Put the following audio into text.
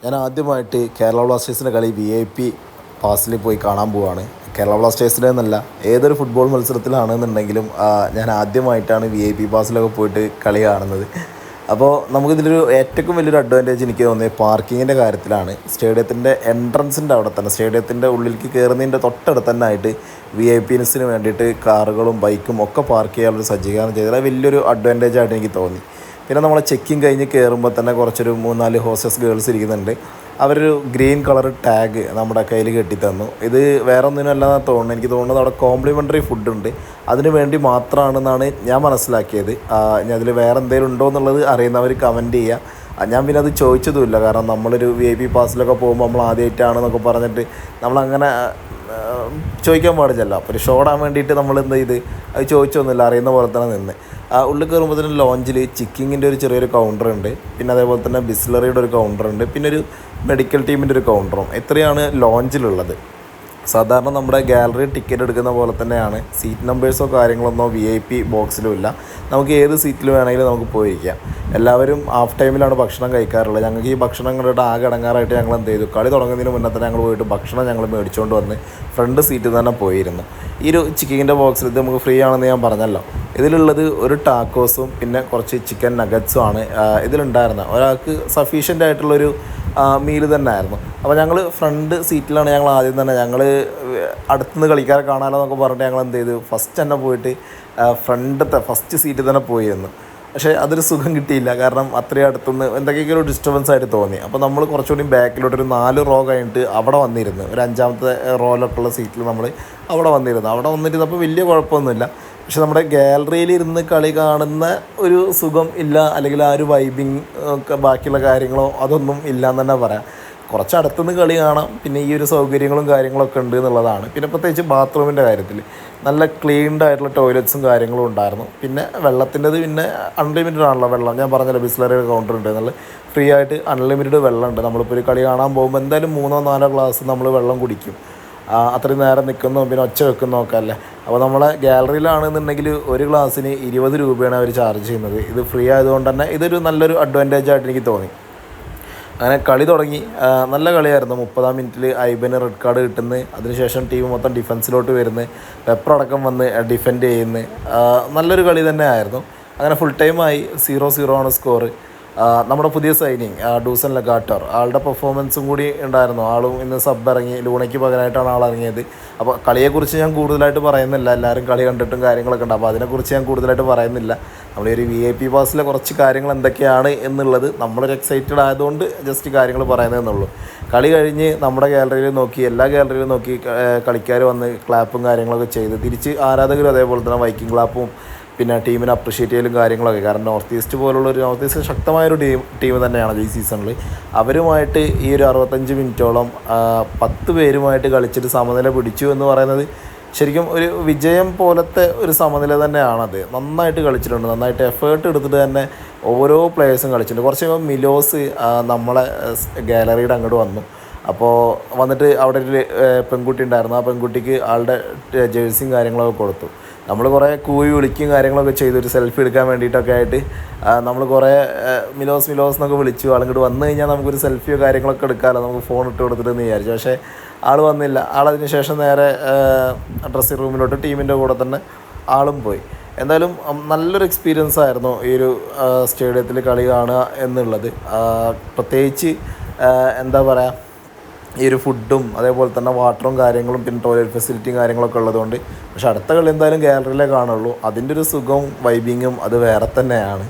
ഞാൻ ആദ്യമായിട്ട് കേരള ബ്ലാസ്റ്റേഴ്സിൻ്റെ കളി VIP പാസിൽ പോയി കാണാൻ പോവുകയാണ്. കേരള ബ്ലാസ്റ്റേഴ്സിൻ്റെ എന്നല്ല, ഏതൊരു ഫുട്ബോൾ മത്സരത്തിലാണെന്നുണ്ടെങ്കിലും ഞാൻ ആദ്യമായിട്ടാണ് VIP പാസിലൊക്കെ പോയിട്ട് കളി കാണുന്നത്. അപ്പോൾ നമുക്കിതിലൊരു ഏറ്റവും വലിയൊരു അഡ്വാൻറ്റേജ് എനിക്ക് തോന്നിയത് പാർക്കിങ്ങിൻ്റെ കാര്യത്തിലാണ്. സ്റ്റേഡിയത്തിൻ്റെ എൻട്രൻസിൻ്റെ അവിടെ തന്നെ, സ്റ്റേഡിയത്തിൻ്റെ ഉള്ളിലേക്ക് കയറുന്നതിൻ്റെ തൊട്ടടുത്ത് തന്നെ ആയിട്ട് VIPസിന് വേണ്ടിയിട്ട് കാറുകളും ബൈക്കും ഒക്കെ പാർക്ക് ചെയ്യാനുള്ളൊരു സജ്ജീകരണം ചെയ്തത് വലിയൊരു അഡ്വാൻറ്റേജ് ആയിട്ട് എനിക്ക് തോന്നി. പിന്നെ നമ്മൾ ചെക്കിങ് കഴിഞ്ഞ് കയറുമ്പോൾ തന്നെ കുറച്ചൊരു 3-4 ഹോസ്റ്റസ് ഗേൾസ് ഇരിക്കുന്നുണ്ട്. അവരൊരു ഗ്രീൻ കളർ ടാഗ് നമ്മുടെ കയ്യിൽ കെട്ടിത്തന്നു. ഇത് വേറെ ഒന്നിനല്ലാതെ തോന്നുന്നു, എനിക്ക് തോന്നുന്നത് അവിടെ കോംപ്ലിമെൻ്ററി ഫുഡുണ്ട്, അതിന് വേണ്ടി മാത്രമാണെന്നാണ് ഞാൻ മനസ്സിലാക്കിയത്. ഇനി അതിൽ വേറെ എന്തെങ്കിലും ഉണ്ടോ എന്നുള്ളത് അറിയുന്നവർ കമൻറ്റ് ചെയ്യുക. ഞാൻ പിന്നെ അത് ചോദിച്ചതുമില്ല, കാരണം നമ്മളൊരു VIP പാസിലൊക്കെ പോകുമ്പോൾ നമ്മൾ ആദ്യമായിട്ടാണെന്നൊക്കെ പറഞ്ഞിട്ട് നമ്മളങ്ങനെ ചോദിക്കാൻ പാടില്ലല്ലോ. അപ്പോൾ ഒരു ഷോടാൻ വേണ്ടിയിട്ട് നമ്മൾ എന്ത് ചെയ്ത് അത് ചോദിച്ചൊന്നുമില്ല, അറിയുന്ന പോലെ തന്നെ നിന്ന്. ഉള്ളിൽ കയറുമ്പോൾ തന്നെ ലോഞ്ചിൽ ചിക്കിങ്ങിൻ്റെ ഒരു ചെറിയൊരു കൗണ്ടറുണ്ട്, പിന്നെ അതേപോലെ തന്നെ ബിസ്ലറിയുടെ ഒരു കൗണ്ടറുണ്ട്, പിന്നെ ഒരു മെഡിക്കൽ ടീമിൻ്റെ ഒരു കൗണ്ടറും. ഇത്രയാണ് ലോഞ്ചിലുള്ളത്. സാധാരണ നമ്മുടെ ഗാലറി ടിക്കറ്റ് എടുക്കുന്ന പോലെ തന്നെയാണ്. സീറ്റ് നമ്പേഴ്സോ കാര്യങ്ങളൊന്നോ VIP ബോക്സിലും ഇല്ല. നമുക്ക് ഏത് സീറ്റിൽ വേണമെങ്കിലും നമുക്ക് പോയിരിക്കാം. എല്ലാവരും ഹാഫ് ടൈമിലാണ് ഭക്ഷണം കഴിക്കാറുള്ളത്. ഞങ്ങൾക്ക് ഈ ഭക്ഷണം കണ്ടിട്ട് ആകെ അടങ്ങാറായിട്ട് ഞങ്ങൾ എന്ത് ചെയ്തു, കളി തുടങ്ങുന്നതിന് മുന്നേ തന്നെ ഞങ്ങൾ പോയിട്ട് ഭക്ഷണം ഞങ്ങൾ മേടിച്ചുകൊണ്ട് വന്ന് ഫ്രണ്ട് സീറ്റിൽ തന്നെ പോയിരുന്നു. ഈ ഒരു ചിക്കൻ്റെ ബോക്സിൽ ഇത് നമുക്ക് ഫ്രീ ആണെന്ന് ഞാൻ പറഞ്ഞല്ലോ. ഇതിലുള്ളത് ഒരു ടാക്കോസും പിന്നെ കുറച്ച് ചിക്കൻ നഗറ്റ്സും ആണ് ഇതിലുണ്ടായിരുന്നത്. ഒരാൾക്ക് സഫീഷ്യൻ്റ് ആയിട്ടുള്ളൊരു മീല് തന്നെ ആയിരുന്നു. അപ്പോൾ ഞങ്ങൾ ഫ്രണ്ട് സീറ്റിലാണ് ഞങ്ങൾ ആദ്യം തന്നെ, ഞങ്ങൾ അടുത്തുനിന്ന് കളിക്കാരെ കാണാമല്ലോ എന്നൊക്കെ പറഞ്ഞിട്ട് ഞങ്ങൾ എന്ത് ചെയ്തു, ഫസ്റ്റ് തന്നെ പോയിട്ട് ഫ്രണ്ടത്തെ ഫസ്റ്റ് സീറ്റിൽ തന്നെ പോയിരുന്നു. പക്ഷേ അതൊരു സുഖം കിട്ടിയില്ല, കാരണം അത്രയും അടുത്തുനിന്ന് എന്തൊക്കെയൊക്കെ ഒരു ഡിസ്റ്റർബൻസ് ആയിട്ട് തോന്നി. അപ്പോൾ നമ്മൾ കുറച്ചുകൂടി ബാക്കിലോട്ടൊരു 4 റോ കഴിഞ്ഞിട്ട് അവിടെ വന്നിരുന്നു. ഒരു 5ാമത്തെ റോയിലൊക്കെ ഉള്ള സീറ്റിൽ നമ്മൾ അവിടെ വന്നിരുന്നപ്പോൾ വലിയ കുഴപ്പമൊന്നുമില്ല. പക്ഷെ നമ്മുടെ ഗാലറിയിൽ ഇരുന്ന് കളി കാണുന്ന ഒരു സുഖം ഇല്ല, അല്ലെങ്കിൽ ആ ഒരു വൈബിങ് ഒക്കെ ബാക്കിയുള്ള കാര്യങ്ങളോ അതൊന്നും ഇല്ല എന്ന് തന്നെ പറയാം. കുറച്ച് അടുത്തുനിന്ന് കളി കാണാം, പിന്നെ ഈ ഒരു സൗകര്യങ്ങളും കാര്യങ്ങളൊക്കെ ഉണ്ട് എന്നുള്ളതാണ്. പിന്നെ പ്രത്യേകിച്ച് ബാത്റൂമിൻ്റെ കാര്യത്തിൽ നല്ല ക്ലീൻഡ് ആയിട്ടുള്ള ടോയ്ലറ്റ്സും കാര്യങ്ങളും ഉണ്ടായിരുന്നു. പിന്നെ വെള്ളത്തിൻ്റെത് പിന്നെ അൺലിമിറ്റഡ് ആണല്ലോ വെള്ളം. ഞാൻ പറഞ്ഞല്ലോ ബിസ്ലറി കൗണ്ടർ ഉണ്ട് എന്നുള്ളത്, ഫ്രീ ആയിട്ട് അൺലിമിറ്റഡ് വെള്ളമുണ്ട്. നമ്മളിപ്പോൾ ഒരു കളി കാണാൻ പോകുമ്പോൾ എന്തായാലും 3-4 ഗ്ലാസ് നമ്മൾ വെള്ളം കുടിക്കും. അത്രയും നേരം നിൽക്കുന്നോ പിന്നെ ഒച്ച വെക്കുന്നതൊക്കെ അല്ലേ. അപ്പോൾ നമ്മളെ ഗാലറിയിലാണെന്നുണ്ടെങ്കിൽ ഒരു ഗ്ലാസ്സിന് 20 രൂപയാണ് അവർ ചാർജ് ചെയ്യുന്നത്. ഇത് ഫ്രീ ആയതുകൊണ്ട് തന്നെ ഇതൊരു നല്ലൊരു അഡ്വാൻറ്റേജ് ആയിട്ട് എനിക്ക് തോന്നി. അങ്ങനെ കളി തുടങ്ങി. നല്ല കളിയായിരുന്നു. 30-ാം മിനിറ്റിൽ ഐബന് റെഡ് കാർഡ് കിട്ടുന്നത്, അതിനുശേഷം ടീം മൊത്തം ഡിഫൻസിലോട്ട് വരുന്നത്, പെപ്പർ അടക്കം വന്ന് ഡിഫെൻഡ് ചെയ്യുന്നത്. നല്ലൊരു കളി തന്നെ ആയിരുന്നു. അങ്ങനെ ഫുൾ ടൈമായി 0-0 ആണ് സ്കോർ. നമ്മുടെ പുതിയ സൈനിങ് ഡൂസൻ ലഗാട്ടർ, ആളുടെ പെർഫോമൻസും കൂടി ഉണ്ടായിരുന്നു. ആളും ഇന്ന് സബ് ഇറങ്ങി, ലൂണയ്ക്ക് പകരമായിട്ടാണ് ആൾ ഇറങ്ങിയത്. അപ്പോൾ കളിയെക്കുറിച്ച് ഞാൻ കൂടുതലായിട്ട് പറയുന്നില്ല, എല്ലാവരും കളി കണ്ടിട്ടും കാര്യങ്ങളൊക്കെ ഉണ്ട്. അപ്പോൾ അതിനെക്കുറിച്ച് ഞാൻ കൂടുതലായിട്ട് പറയുന്നില്ല. നമ്മൾ ഒരു VIP പാസിലെ കുറച്ച് കാര്യങ്ങൾ എന്തൊക്കെയാണ് എന്നുള്ളത് നമ്മളൊരു എക്സൈറ്റഡ് ആയതുകൊണ്ട് ജസ്റ്റ് കാര്യങ്ങൾ പറയുന്നതെന്നുള്ളൂ. കളി കഴിഞ്ഞ് നമ്മുടെ ഗാലറിയിൽ നോക്കി, എല്ലാ ഗാലറിയിലും നോക്കി കളിക്കാർ വന്ന് ക്ലാപ്പും കാര്യങ്ങളൊക്കെ ചെയ്ത്, തിരിച്ച് ആരാധകരും അതേപോലെ തന്നെ വൈക്കിംഗ് ക്ലാപ്പും പിന്നെ ടീമിനെ അപ്രിഷ്യേറ്റ് ചെയ്യലും കാര്യങ്ങളൊക്കെ. കാരണം നോർത്ത് ഈസ്റ്റ് ശക്തമായൊരു ടീം തന്നെയാണ് ഈ സീസണിൽ. അവരുമായിട്ട് ഈ ഒരു 65 മിനിറ്റോളം 10 പേരുമായിട്ട് കളിച്ചിട്ട് സമനില പിടിച്ചു എന്ന് പറയുന്നത് ശരിക്കും ഒരു വിജയം പോലത്തെ ഒരു സമനില തന്നെയാണത്. നന്നായിട്ട് കളിച്ചിട്ടുണ്ട്, നന്നായിട്ട് എഫേർട്ട് എടുത്തിട്ട് തന്നെ ഓരോ പ്ലേയേഴ്സും കളിച്ചിട്ടുണ്ട്. കുറച്ച് മിലോസ് നമ്മളെ ഗാലറിയുടെ അങ്ങോട്ട് വന്നു. അപ്പോൾ വന്നിട്ട് അവിടെ ഒരു പെൺകുട്ടി ഉണ്ടായിരുന്നു. ആ പെൺകുട്ടിക്ക് ആളുടെ ജേഴ്സിയും കാര്യങ്ങളൊക്കെ കൊടുത്തു. നമ്മൾ കുറേ കൂവി വിളിക്കും കാര്യങ്ങളൊക്കെ ചെയ്തു, ഒരു സെൽഫി എടുക്കാൻ വേണ്ടിയിട്ടൊക്കെ ആയിട്ട് നമ്മൾ കുറേ മിലോസ് എന്നൊക്കെ വിളിച്ചു. ആളിങ്ങോട്ട് വന്നു കഴിഞ്ഞാൽ നമുക്കൊരു സെൽഫിയോ കാര്യങ്ങളൊക്കെ എടുക്കാമല്ലോ, നമുക്ക് ഫോൺ ഇട്ട് കൊടുത്തിട്ടെന്ന് വിചാരിച്ചു. പക്ഷേ ആൾ വന്നില്ല. ആളതിന് ശേഷം നേരെ ഡ്രസ്സിംഗ് റൂമിലോട്ട് ടീമിൻ്റെ കൂടെ തന്നെ ആളും പോയി. എന്തായാലും നല്ലൊരു എക്സ്പീരിയൻസ് ആയിരുന്നു ഈ ഒരു സ്റ്റേഡിയത്തിൽ കളി കാണുക എന്നുള്ളത്. പ്രത്യേകിച്ച് എന്താ പറയുക, ഈ ഒരു ഫുഡും അതേപോലെ തന്നെ വാട്ടറും കാര്യങ്ങളും പിന്നെ ടോയ്ലറ്റ് ഫെസിലിറ്റിയും കാര്യങ്ങളൊക്കെ ഉള്ളതുകൊണ്ട്. പക്ഷെ അടുത്ത കളി എന്തായാലും ഗാലറിയിലേ കാണുള്ളൂ. അതിൻ്റെ ഒരു സുഖവും വൈബിങ്ങും അത് വേറെ തന്നെയാണ്.